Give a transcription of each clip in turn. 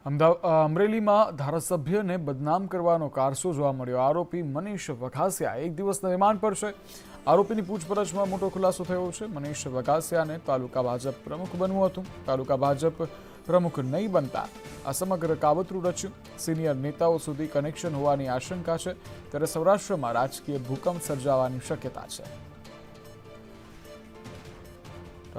અમરેલીમાં ધારાસભ્યને બદનામ કરવાનો કારસો જોવા મળ્યો. આરોપી મનીષ વઘાસિયા એક દિવસના રિમાન્ડ પર છે. આરોપીની પૂછપરછમાં મોટો ખુલાસો થયો છે. મનીષ વઘાસિયાને તાલુકા ભાજપ પ્રમુખ બનવું હતું. તાલુકા ભાજપ પ્રમુખ નહીં બનતા આ સમગ્ર કાવતરું રચ્યું. સિનિયર નેતાઓ સુધી કનેક્શન હોવાની આશંકા છે. ત્યારે સૌરાષ્ટ્રમાં રાજકીય ભૂકંપ સર્જાવાની શક્યતા છે.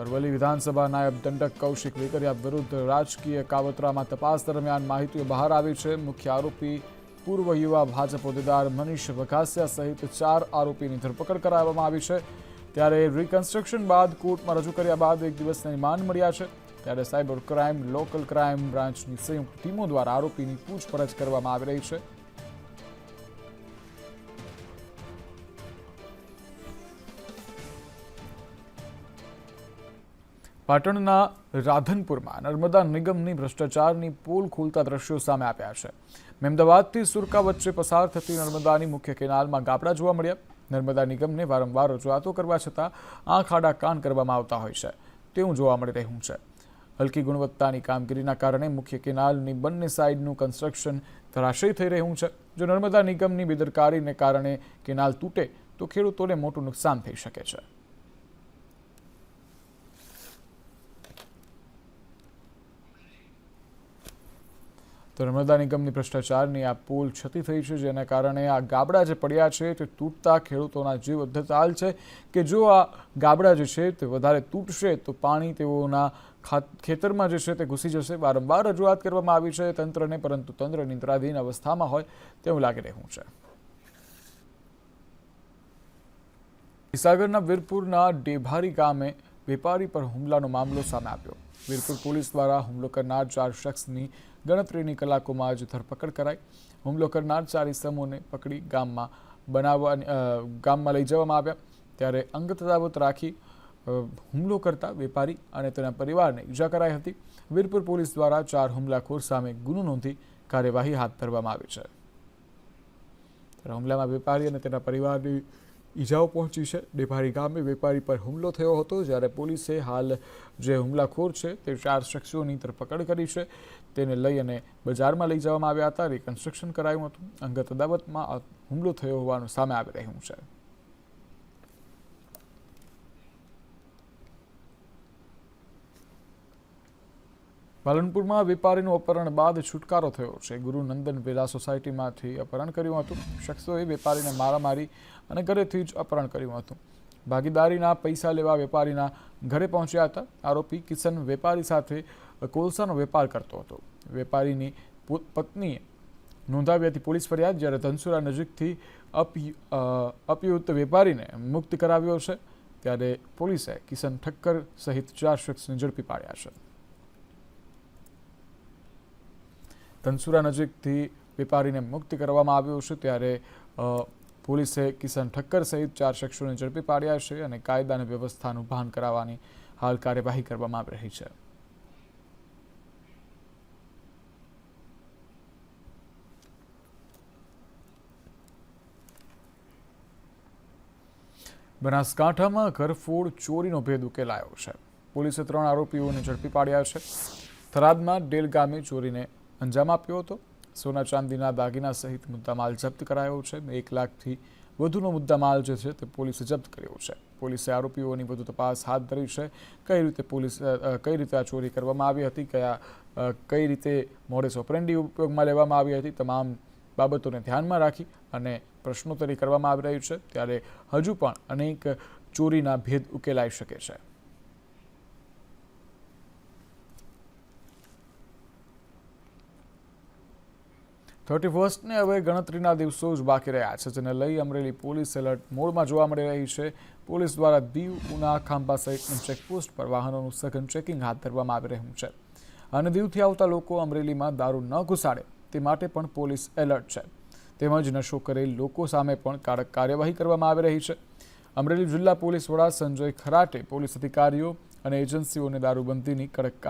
અરવલ્લી વિધાનસભા નાયબ દંડક કૌશિક વેકરિયા વિરુદ્ધ રાજકીય કાવતરામાં તપાસ દરમિયાન માહિતીઓ બહાર આવી છે. મુખ્ય આરોપી પૂર્વ યુવા ભાજપ હોદ્દેદાર મનીષ વઘાસિયા સહિત 4 આરોપીની ધરપકડ કરાવવામાં આવી છે. ત્યારે રિકન્સ્ટ્રક્શન બાદ કોર્ટમાં રજૂ કર્યા બાદ એક દિવસના રિમાન્ડ મળ્યા છે. ત્યારે સાયબર ક્રાઇમ, લોકલ ક્રાઇમ બ્રાન્ચની સંયુક્ત ટીમો દ્વારા આરોપીની પૂછપરછ કરવામાં આવી રહી છે. પાટણના રાધનપુરમાં નર્મદા નિગમની ભ્રષ્ટાચારની પોલ ખોલતા દ્રશ્યો સામે આવ્યા છે. મહેમદાવાદથી સુરકા વચ્ચે પસાર થતી નર્મદાની મુખ્ય કેનાલમાં ગાબડા જોવા મળ્યા. નર્મદા નિગમને વારંવાર રજૂઆતો કરવા છતાં આંખ આડા કાન કરવામાં આવતા હોય છે તેવું જોવા મળી રહ્યું છે. હલકી ગુણવત્તાની કામગીરીના કારણે મુખ્ય કેનાલની બંને સાઇડનું કન્સ્ટ્રક્શન ધરાશયી થઈ રહ્યું છે. જો નર્મદા નિગમની બેદરકારીને કારણે કેનાલ તૂટે તો ખેડૂતોને મોટું નુકસાન થઈ શકે છે. તો નર્મદા નિગમની ભ્રષ્ટાચારની આ પુલ ક્ષતિ થઈ છે, જેના કારણે આ ગાબડા જે પડ્યા છે તે તૂટતા ખેડૂતોના જીવ અદ્ધતાલ છે કે જો આ ગાબડા જે છે તે વધારે તૂટશે તો પાણી તેઓના ખેતરમાં જે છે તે ઘૂસી જશે. વારંવાર રજૂઆત કરવામાં આવી છે તંત્રને, પરંતુ તંત્ર નિંદ્રાધીન અવસ્થામાં હોય તેવું લાગી રહ્યું છે. હિસાગરના વીરપુરના ડેભારી ગામે વેપારી પર હુમલાનો મામલો સામે આવ્યો. વીરપુર પોલીસ દ્વારા હુમલો કરનાર 4 શખ્સની ગણતરીની કલાકોમાં જ ધરપકડ કરાઈ. હુમલો કરનાર 4 ઇસમોને પકડી ગામમાં લઈ જવામાં આવ્યા. ત્યારે અંગત અદાવત રાખી હુમલો કરતા વેપારી અને તેના પરિવારને ઈજા કરાઈ હતી. વીરપુર પોલીસ દ્વારા 4 હુમલાખોર સામે ગુનો નોંધી કાર્યવાહી હાથ ધરવામાં આવી છે. હુમલામાં વેપારી અને તેના પરિવારની ઈજાઓ પહોંચી છે. ડેભારી ગામે વેપારી પર હુમલો થયો હતો, જ્યારે પોલીસે હાલ જે હુમલાખોર છે તે 4 શખ્સોની ધરપકડ કરી છે. તેને લઈ અને બજારમાં લઈ જવામાં આવ્યા હતા. રિકન્સ્ટ્રક્શન કરાયું હતું. અંગત અદાવતમાં હુમલો થયો હોવાનું સામે આવી રહ્યું છે. પાલનપુરમાં વેપારીનું અપહરણ બાદ છુટકારો થયો છે. ગુરુનંદન વેલા સોસાયટીમાંથી અપહરણ કર્યું હતું. શખ્સોએ વેપારીને મારામારી અને ઘરેથી જ અપહરણ કર્યું હતું. ભાગીદારીના પૈસા લેવા વેપારીના ઘરે પહોંચ્યા હતા. આરોપી કિશન વેપારી સાથે કોલસાનો વેપાર કરતો હતો. વેપારીની પત્નીએ નોંધાવી હતી પોલીસ ફરિયાદ, જ્યારે ધનસુરા નજીકથી અપયુક્ત વેપારીને મુક્ત કરાવ્યો છે. ત્યારે પોલીસે કિશન ઠક્કર સહિત 4 શખ્સને ઝડપી પાડ્યા છે. ધનસુરા નજીકથી વેપારીને મુક્ત કરવામાં આવ્યો છે. ત્યારે પોલીસે કિશન ઠક્કર સહિત 4 શખ્સોને ઝડપી પાડ્યા છે અને કાયદા અને વ્યવસ્થાનું ભાન કરાવવાની હાલ કાર્યવાહી કરવામાં આવી રહી છે. બનાસકાંઠામાં ઘરફોડ ચોરીનો ભેદ ઉકેલાયો છે. પોલીસે 3 આરોપીઓને ઝડપી પાડ્યા છે. થરાદમાં ડેલ ગામે ચોરીને અંજામ આપ્યો હતો. સોના ચાંદીના દાગીના સહિત મુદ્દામાલ જપ્ત કરાયો છે. 1 લાખથી વધુનો મુદ્દામાલ જે છે તે પોલીસે જપ્ત કર્યો છે. પોલીસે આરોપીઓની વધુ તપાસ હાથ ધરી છે. કઈ રીતે આ ચોરી કરવામાં આવી હતી, કઈ રીતે મોડસ ઓપરેન્ડી ઉપયોગમાં લેવામાં આવી હતી, તમામ બાબતોને ધ્યાનમાં રાખી અને પ્રશ્નોત્તરી કરવામાં આવી રહી છે. ત્યારે હજુ પણ અનેક ચોરીના ભેદ ઉકેલાઈ શકે છે. 31ને હવે ગણતરીના દિવસો જ બાકી રહ્યા છે, જેને લઈ અમરેલી પોલીસ એલર્ટ મોડમાં જોવા મળી રહી છે. પોલીસ દ્વારા દીવ, ઉના, ખાંભા સહિતની ચેકપોસ્ટ પર વાહનોનું સઘન ચેકિંગ હાથ ધરવામાં આવી રહ્યું છે. અને દીવથી આવતા લોકો અમરેલીમાં દારૂ ન ઘુસાડે તે માટે પણ પોલીસ એલર્ટ છે. તેમજ નશો કરેલ લોકો સામે પણ કડક કાર્યવાહી કરવામાં આવી રહી છે. અમરેલી જિલ્લા પોલીસ વડા સંજય ખરાટે પોલીસ અધિકારીઓ અને એજન્સીઓને દારૂબંધીની કડક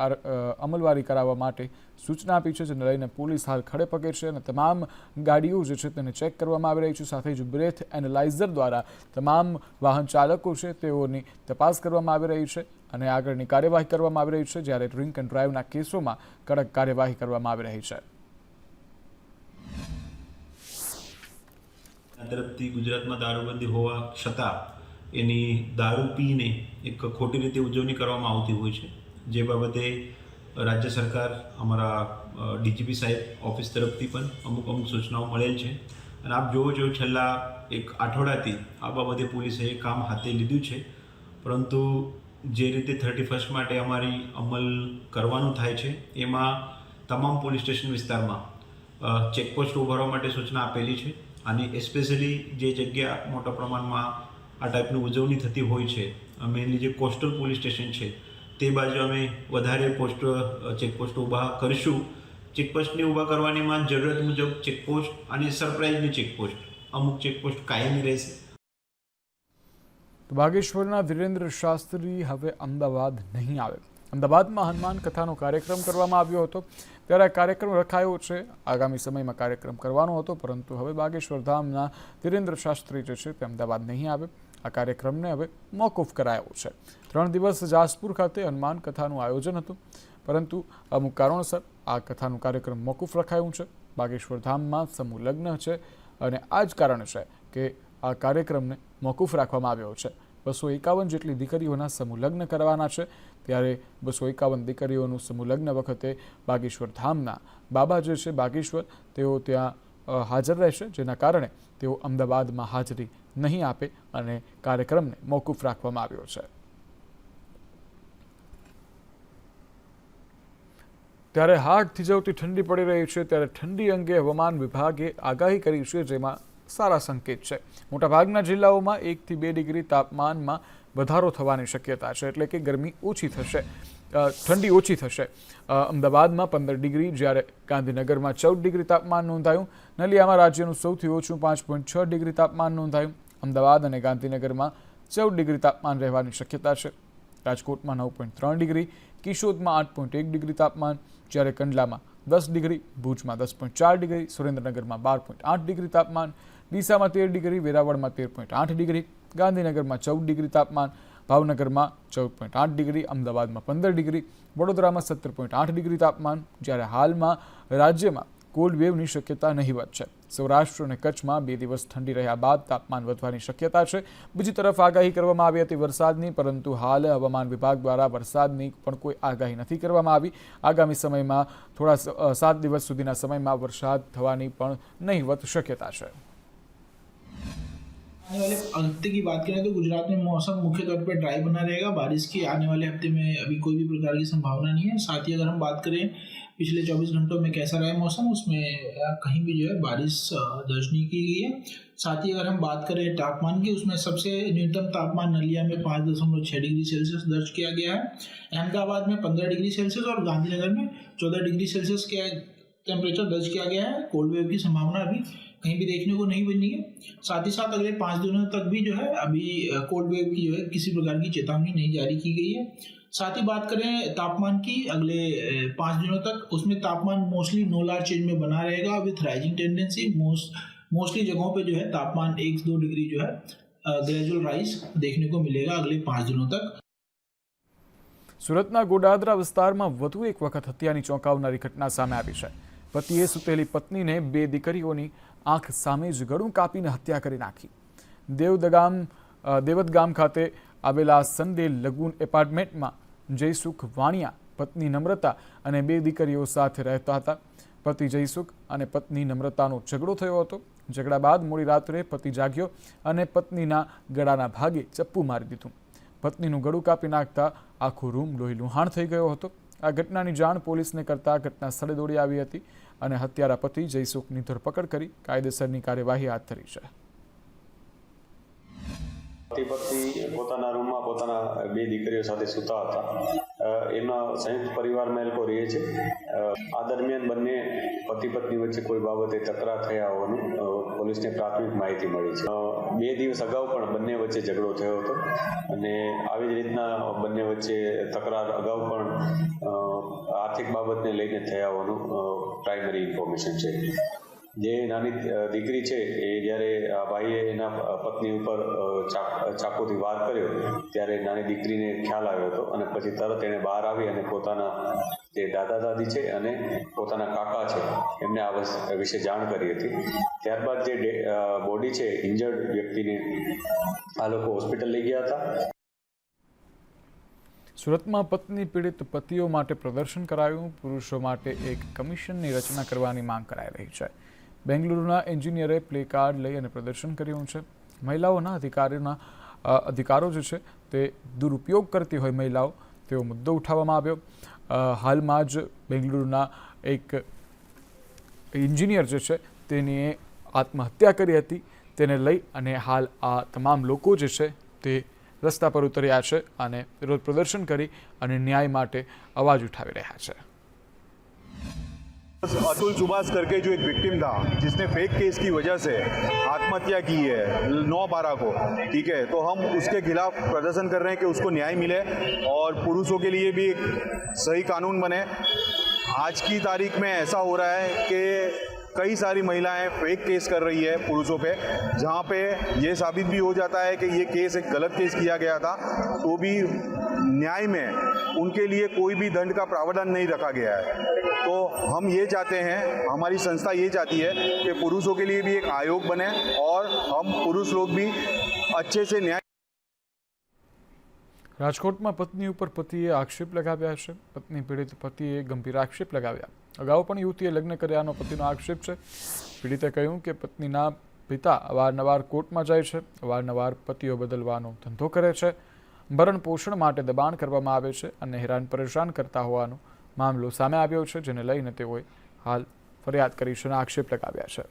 અમલવારી કરાવવા માટે સૂચના આપી છે, જેને લઈને પોલીસ હાલ ખડે પગે છે અને તમામ ગાડીઓ જે છે તેને ચેક કરવામાં આવી રહી છે. સાથે જ બ્રેથ એનાલાઇઝર દ્વારા તમામ વાહન ચાલકો છે તેઓની તપાસ કરવામાં આવી રહી છે અને આગળની કાર્યવાહી કરવામાં આવી રહી છે, જ્યારે ડ્રિંક એન્ડ ડ્રાઈવના કેસોમાં કડક કાર્યવાહી કરવામાં આવી રહી છે. તરફથી ગુજરાતમાં દારૂબંધી હોવા છતાં એની દારૂ પીને એક ખોટી રીતે ઉજવણી કરવામાં આવતી હોય છે, જે બાબતે રાજ્ય સરકાર અમારા ડીજીપી સાહેબ ઓફિસ તરફથી પણ અમુક સૂચનાઓ મળેલ છે અને આપ જોવો છો છેલ્લા એક અઠવાડિયાથી આ બાબતે પોલીસે કામ હાથે લીધું છે. પરંતુ જે રીતે 31 માટે અમારી અમલ કરવાનું થાય છે એમાં તમામ પોલીસ સ્ટેશન વિસ્તારમાં ચેકપોસ્ટ ઉભારવા માટે સૂચના આપેલી છે અને સ્પેશિયલી જે જગ્યા મોટા પ્રમાણમાં આ ટાઈપની ઉજવણી થતી હોય છે, મેઇનલી જે કોસ્ટલ પોલીસ સ્ટેશન છે તે બાજુ અમે વધારે ચેકપોસ્ટ ઊભા કરીશું. ચેકપોસ્ટને ઊભા કરવાનીમાં જરૂરત મુજબ ચેકપોસ્ટ અને સરપ્રાઇઝની ચેકપોસ્ટ, અમુક ચેકપોસ્ટ કાયમી રહેશે. બાગેશ્વરના ધીરેન્દ્ર શાસ્ત્રી હવે અમદાવાદ નહીં આવે. અમદાવાદમાં હનુમાન કથાનો કાર્યક્રમ કરવામાં આવ્યો હતો, ત્યારે આ કાર્યક્રમ રખાયો છે. આગામી સમયમાં કાર્યક્રમ કરવાનો હતો, પરંતુ હવે બાગેશ્વર ધામના ધીરેન્દ્ર શાસ્ત્રી જે છે તે અમદાવાદ નહીં આવે. આ કાર્યક્રમને હવે મોકૂફ કરાયો છે. 3 દિવસ જાસપુર ખાતે હનુમાન કથાનું આયોજન હતું, પરંતુ અમુક કારણોસર આ કથાનું કાર્યક્રમ મોકૂફ રખાયું છે. બાગેશ્વર ધામમાં સમૂહ લગ્ન છે અને આ જ કારણ છે કે આ કાર્યક્રમને મોકૂફ રાખવામાં આવ્યો છે. 251 જેટલી દીકરીઓના સમૂહ લગ્ન કરવાના છે, ત્યારે 251 દીકરીઓનું સમૂહ લગ્ન વખતે બાગેશ્વર ધામના બાબા જે છે બાગેશ્વર, તેઓ ત્યાં હાજર રહેશે, જેના કારણે તેઓ અમદાવાદમાં હાજરી નહીં આપે અને કાર્યક્રમને મોકૂફ રાખવામાં આવ્યો છે. ત્યારે હાડ થીજવતી ઠંડી પડી રહી છે, ત્યારે ઠંડી અંગે હવામાન વિભાગે આગાહી કરી છે, જેમાં સારા સંકેત છે. મોટાભાગના જિલ્લાઓમાં 1 થી 2 ડિગ્રી તાપમાનમાં વધારો થવાની શક્યતા છે, એટલે કે ગરમી ઓછી થશે, ઠંડી ઓછી થશે. અમદાવાદમાં 15 ડિગ્રી, જ્યારે ગાંધીનગરમાં 14 ડિગ્રી તાપમાન નોંધાયું. નલિયામાં રાજ્યનું સૌથી ઓછું 5.6 ડિગ્રી તાપમાન નોંધાયું. અમદાવાદ અને ગાંધીનગરમાં 14 ડિગ્રી તાપમાન રહેવાની શક્યતા છે. રાજકોટમાં 9.3 ડિગ્રી, કિશોદમાં 8.1 ડિગ્રી તાપમાન, જ્યારે કંડલામાં 10 ડિગ્રી, ભુજમાં 10.4 ડિગ્રી, સુરેન્દ્રનગરમાં 12.8 ડિગ્રી તાપમાન, ડીસામાં 13 ડિગ્રી, વેરાવળમાં 13.8 ડિગ્રી, ગાંધીનગરમાં 14 ડિગ્રી તાપમાન, ભાવનગરમાં 14.8 ડિગ્રી, અમદાવાદમાં 15 ડિગ્રી, વડોદરામાં 17.8 ડિગ્રી તાપમાન, જ્યારે હાલમાં રાજ્યમાં કોલ્ડ વેવની શક્યતા નહીવત છે. સૌરાષ્ટ્ર અને કચ્છમાં 2 દિવસ ઠંડી રહ્યા બાદ તાપમાન વધવાની શક્યતા છે. બીજી તરફ આગાહી કરવામાં આવી હતી વરસાદની, પરંતુ હાલ હવામાન વિભાગ દ્વારા વરસાદની પણ કોઈ આગાહી નથી કરવામાં આવી. આગામી સમયમાં થોડા 7 દિવસ સુધીના સમયમાં વરસાદ થવાની પણ નહીવત શક્યતા છે. आने वाले हफ्ते की बात करें तो गुजरात में मौसम मुख्य तौर पर ड्राई बना रहेगा. बारिश की आने वाले हफ्ते में अभी कोई भी प्रकार की संभावना नहीं है. साथ ही अगर हम बात करें पिछले 24 घंटों में कैसा रहा मौसम, उसमें कहीं भी जो है बारिश दर्ज नहीं की गई है. साथ ही अगर हम बात करें तापमान की, उसमें सबसे न्यूनतम तापमान नलिया में 5.6 डिग्री सेल्सियस दर्ज किया गया है. अहमदाबाद में 15 डिग्री सेल्सियस और गांधीनगर में 14 डिग्री सेल्सियस का टेम्परेचर दर्ज किया गया है. कोल्ड वेव की संभावना अभी कहीं भी देखने को नहीं बनी है. साथ ही साथ अगले 5 दिनों तक भी जो है अभी कोल्ड वेव की जो है किसी प्रकार की चेतावनी नहीं जारी की गई है. साथ ही बात करें तापमान की अगले 5 दिनों तक, उसमें तापमान मोस्टली नो लार्ज चेंज में बना रहेगा विथ राइजिंग टेंडेंसी. मोस्टली जगहों पे जो है तापमान 1-2 डिग्री जो है ग्रेजुअल राइज देखने को मिलेगा अगले 5 दिनों तक. સુરતના ગોડાદરા વિસ્તારમાં વધુ એક વખત હત્યાની ચોંકાવનારી ઘટના સામે આવી છે. પતિએ સૂતેલી પત્નીને 2 દીકરીઓની આંખ સામે જ ગળું કાપીને હત્યા કરી નાખી. દેવત ગામ ખાતે આવેલા સંદેલ લગુન એપાર્ટમેન્ટમાં જયસુખ વાણિયા, પત્ની નમ્રતા અને 2 દીકરીઓ સાથે રહેતા હતા. પતિ જયસુખ અને પત્ની નમ્રતાનો ઝઘડો થયો હતો. ઝઘડા બાદ મોડી રાત્રે પતિ જાગ્યો અને પત્નીના ગળાના ભાગે ચપ્પુ મારી દીધું. પત્નીનું ગળું કાપી નાખતા આખો રૂમ લોહી લુહાણ થઈ ગયો હતો. આ ઘટનાની જાણ પોલીસને કરતા ઘટના સ્થળે દોડી આવી હતી અને હત્યારા પતિ જયસુખની ધરપકડ કરી કાયદેસરની કાર્યવાહી હાથ ધરી છે. પતિ પત્ની પોતાના રૂમમાં પોતાના 2 દીકરીઓ સાથે સૂતા હતા. એમાં સંયુક્ત પરિવારમાં એ લોકો રહે છે. આ દરમિયાન બંને પતિ પત્ની વચ્ચે કોઈ બાબતે તકરાર થયા હોવાનું પોલીસને પ્રાથમિક માહિતી મળી છે. 2 દિવસ અગાઉ પણ બંને વચ્ચે ઝઘડો થયો હતો અને આવી જ રીતના બંને વચ્ચે તકરાર અગાઉ પણ આર્થિક બાબતને લઈને થયા હોવાનું પ્રાઇમરી ઇન્ફોર્મેશન છે. જે નાની દીકરી છે એ જ્યારે આ ભાઈએ એના પત્ની ઉપર ચાકુથી વાર કર્યો ત્યારે નાની દીકરીને ખ્યાલ આવ્યો હતો અને પછી તરત એણે બહાર આવી અને પોતાના જે દાદા દાદી છે અને પોતાના કાકા છે એમને આ વિશે જાણ કરી હતી. ત્યારબાદ જે બોડી છે ઇન્જર્ડ વ્યક્તિને આ લોકો હોસ્પિટલ લઈ ગયા હતા. સુરતમાં પત્ની પીડિત પતિઓ માટે પ્રદર્શન કરાયું. પુરુષો માટે એક કમિશનની રચના કરવાની માંગ કરાઈ રહી છે. બેંગલુરુના એન્જિનિયરે પ્લે કાર્ડ લઈ અને પ્રદર્શન કર્યું છે. મહિલાઓના અધિકારો જે છે તે દુરુપયોગ કરતી હોય મહિલાઓ તેવો મુદ્દો ઉઠાવવામાં આવ્યો. હાલમાં જ બેંગલુરુના એક એન્જિનિયર જે છે તેની આત્મહત્યા કરી હતી. તેને લઈ અને હાલ આ તમામ લોકો જે છે તે રસ્તા પર ઉતર્યા છે અને વિરોધ પ્રદર્શન કરી અને न्याय માટે અવાજ ઉઠાવી રહ્યા છે. अतुल सुभाष करके जो एक विक्टिम था जिसने फेक केस की वजह से आत्महत्या की है 9/12 को, ठीक है, तो हम उसके खिलाफ प्रदर्शन कर रहे हैं कि उसको न्याय मिले और पुरुषों के लिए भी एक सही कानून बने. आज की तारीख में ऐसा हो रहा है कि कई सारी महिलाएं फेक केस कर रही है पुरुषों पे, जहाँ पे ये साबित भी हो जाता है कि ये केस एक गलत केस किया गया था तो भी न्याय में उनके लिए कोई भी दंड का प्रावधान नहीं रखा गया है. तो हम ये चाहते हैं, हमारी संस्था ये चाहती है कि पुरुषों के लिए भी एक आयोग बने और हम पुरुष लोग भी अच्छे से न्याय. રાજકોટમાં પત્ની ઉપર પતિએ આક્ષેપ લગાવ્યા છે. પત્ની પીડિત પતિએ ગંભીર આક્ષેપ લગાવ્યા. અગાઉ પણ યુવતીએ લગ્ન કર્યાનો પતિનો આક્ષેપ છે. પીડિતે કહ્યું કે પત્નીના પિતા અવારનવાર કોર્ટમાં જાય છે, અવારનવાર પતિઓ બદલવાનો ધંધો કરે છે, ભરણ પોષણ માટે દબાણ કરવામાં આવે છે અને હેરાન પરેશાન કરતા હોવાનો મામલો સામે આવ્યો છે, જેને લઈને તેઓએ હાલ ફરિયાદ કરી છે અને આક્ષેપ લગાવ્યા છે.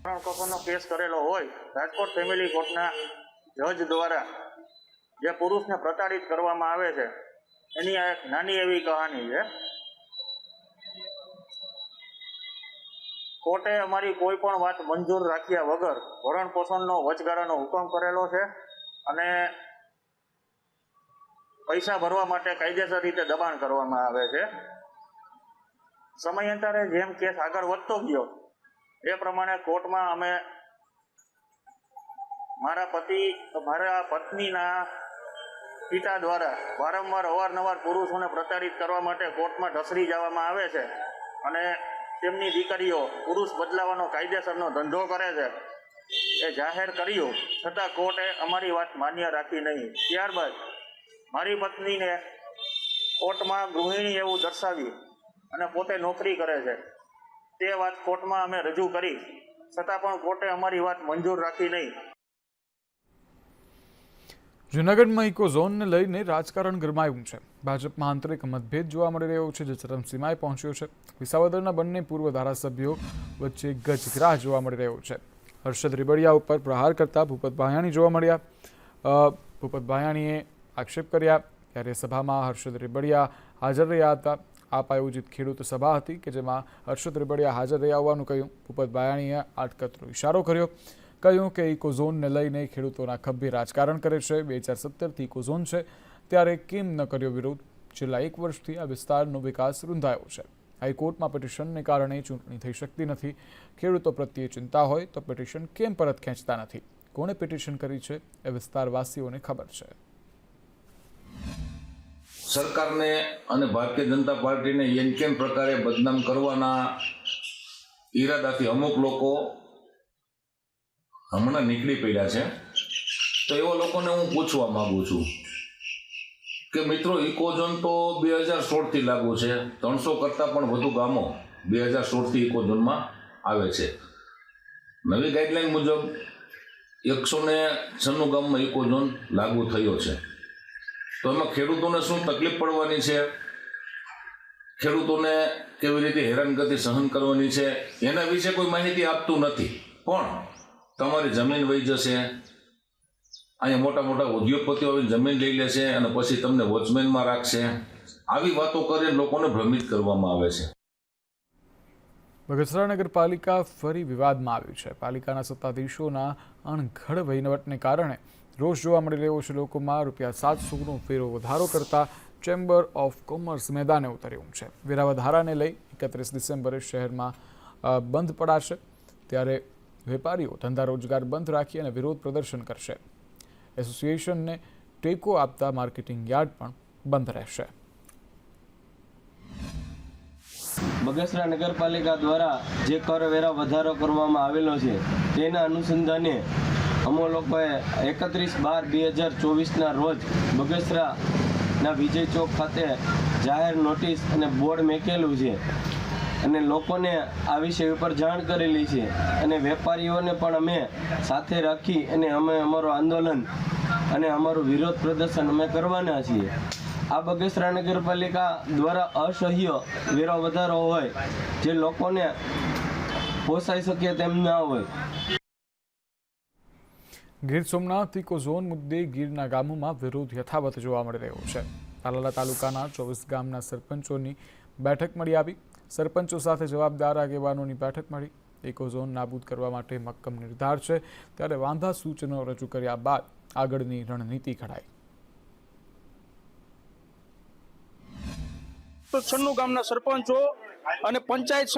ભરણ પોષણનો કેસ કરેલો હોય રાજકોટ ફેમિલી કોર્ટના જજ દ્વારા જે પુરુષને પ્રતાડિત કરવામાં આવે છે એની આ એક નાની એવી કહાની છે. કોર્ટે અમારી કોઈ પણ વાત મંજૂર રાખ્યા વગર ભરણ પોષણનો વચગાળાનો હુકમ કરેલો છે અને પૈસા ભરવા માટે કાયદેસર રીતે દબાણ કરવામાં આવે છે. સમયાંતરે જેમ કેસ આગળ વધતો ગયો એ પ્રમાણે કોર્ટમાં અમે મારા પત્નીના પિતા દ્વારા વારંવાર અવારનવાર પુરુષોને પ્રતાડિત કરવા માટે કોર્ટમાં ઢસડી જવામાં આવે છે અને તેમની દીકરીઓ પુરુષ બદલાવાનો કાયદેસરનો ધંધો કરે છે એ જાહેર કર્યું છતાં કોર્ટે અમારી વાત માન્ય રાખી નહીં. ત્યારબાદ મારી પત્નીને કોર્ટમાં ગૃહિણી એવું દર્શાવી અને પોતે નોકરી કરે છે તે વાત કોર્ટમાં અમે રજૂ કરી છતાં પણ કોર્ટે અમારી વાત મંજૂર રાખી નહીં. જૂનાગઢમાં ઇકો ઝોનને લઈને રાજકારણ ગરમાયું છે. ભાજપમાં આંતરિક મતભેદ જોવા મળી રહ્યો છે, જે ચરમસીમાએ પહોંચ્યો છે. વિસાવદરના બંને પૂર્વ ધારાસભ્યો વચ્ચે ગજગ્રાહ જોવા મળી રહ્યો છે. હર્ષદ રીબડિયા ઉપર પ્રહાર કરતા ભૂપત ભાયાણી જોવા મળ્યા. ભૂપત ભાયાણીએ આક્ષેપ કર્યા ત્યારે સભામાં હર્ષદ રીબડિયા હાજર રહ્યા હતા. આપ આયોજિત ખેડૂત સભા હતી કે જેમાં હર્ષદ રીબડિયા હાજર રહ્યા હોવાનું કહ્યું. ભૂપત ભાયાણીએ આટકતરો ઇશારો કર્યો. કહ્યું કે ઇકો ઝોનને લઈને ખેડૂતોના ખભે રાજકારણ કરે છે. 2017થી ઇકો ઝોન છે ત્યારે કેમ ન કર્યો વિરોધ? છેલ્લા 1 વર્ષથી આ વિસ્તારનો વિકાસ રૂંધાયો છે. હાઈકોર્ટમાં પિટિશનને કારણે ચૂંટણી થઈ શકતી નથી. ખેડૂતો પ્રત્યે ચિંતા હોય તો પિટિશન કેમ પરત ખેંચતા નથી? કોણે પિટિશન કરી છે એ વિસ્તારવાસીઓને ખબર છે. સરકારને અને ભારતીય જનતા પાર્ટીને એમ કેમ પ્રકારે બદનામ કરવાના ઈરાદાથી અમુક લોકો હમણાં નીકળી પડ્યા છે. તો એવા લોકોને હું પૂછવા માંગુ છું કે મિત્રો, ઇકોઝોન તો 2016થી લાગુ છે. 300 કરતાં પણ વધુ ગામો 2016થી ઇકોઝોનમાં આવે છે. નવી ગાઈડલાઈન મુજબ 196 ગામમાં ઇકોઝોન લાગુ થયો છે. તો એમાં ખેડૂતોને શું તકલીફ પડવાની છે, ખેડૂતોને કેવી રીતે હેરાનગતિ સહન કરવાની છે, એના વિશે કોઈ માહિતી આપતું નથી. પણ તમારી જમીન વહી જશે, અહીંયા મોટા મોટા ઉદ્યોગપતિઓ આવીને જમીન લઈ લેશે અને પછી તમને વોચમેનમાં રાખશે. આવી વાતો કરીને લોકોને ભ્રમિત કરવામાં આવે છે. બગસરા નગરપાલિકા ફરી વિવાદમાં આવી છે. પાલિકાના સત્તાધીશોના અણઘડ વહીવટને કારણે રોષ જોવા મળી રહ્યો છે. લોકોમાં ₹700નો વેરો વધારો કરતા ચેમ્બર ઓફ કોમર્સ મેદાને ઉતર્યું છે. વેરા વધારાને લઈ 31 ડિસેમ્બરે શહેરમાં બંધ પડાશે. ત્યારે વેપારીઓ ધંધા રોજગાર બંધ રાખી અને વિરોધ પ્રદર્શન કરશે. એસોસિએશનને ટેકો આપતા માર્કેટિંગ યાર્ડ પણ બંધ રહેશે. બગસરા નગરપાલિકા દ્વારા જે કરવેરા વધારો કરવામાં આવેલો છે તેના અનુસંધાને અમો લોકોએ 31/12/2024ના રોજ બગસરાના વિજય ચોક ખાતે જાહેર નોટિસ અને બોર્ડ મેકેલું છે અને લોકોને આ વિષય ઉપર જાણ કરેલી છે અને વેપારીઓને પણ અમે સાથે રાખી અને અમે અમારું આંદોલન અને અમારું વિરોધ પ્રદર્શન અમે કરવાના છીએ. આ બગસરા નગરપાલિકા દ્વારા અસહ્ય વેરો વધારો હોય જે લોકોને પોસાઈ શકે તેમ ના હોય. ગીર સોમનાથ ઇકો ઝોન મુદ્દે ગીરના ગામોમાં વિરોધ યથાવત જોવા મળી રહ્યો છે. તાલાલા તાલુકાના 24 ગામના સરપંચોની બેઠક મળી આવી. સરપંચો સાથે જવાબદાર આગેવાનોની બેઠક મળી. ઇકો ઝોન નાબૂદ કરવા માટે મક્કમ નિર્ધાર છે. ત્યારે વાંધા સૂચનો રજૂ કર્યા બાદ આગળની રણનીતિ ઘડાઈ. 96 ગામના સરપંચો અને પંચાયત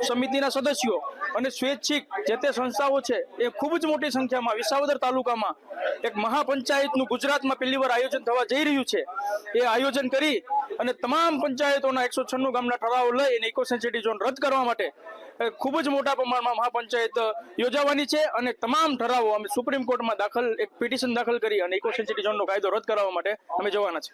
સમિતિના સદસ્યો અને સ્વૈચ્છિક જે તે સંસ્થાઓ છે એ ખૂબ જ મોટી સંખ્યામાં વિસાવદર તાલુકામાં એક મહાપંચાયતનું ગુજરાતમાં પહેલીવાર આયોજન થવા જઈ રહ્યું છે. એ આયોજન કરી અને તમામ પંચાયતોના 196 ગામના ઠરાવો લઈ અને ઇકો સેન્સિટિવ ઝોન રદ કરવા માટે ખૂબ જ મોટા પ્રમાણમાં મહાપંચાયત યોજાવાની છે અને તમામ ઠરાવો અમે સુપ્રીમ કોર્ટમાં એક પિટિશન દાખલ કરી અને ઇકો સેન્સિટિવ ઝોનનો કાયદો રદ કરવા માટે અમે જવાના છે.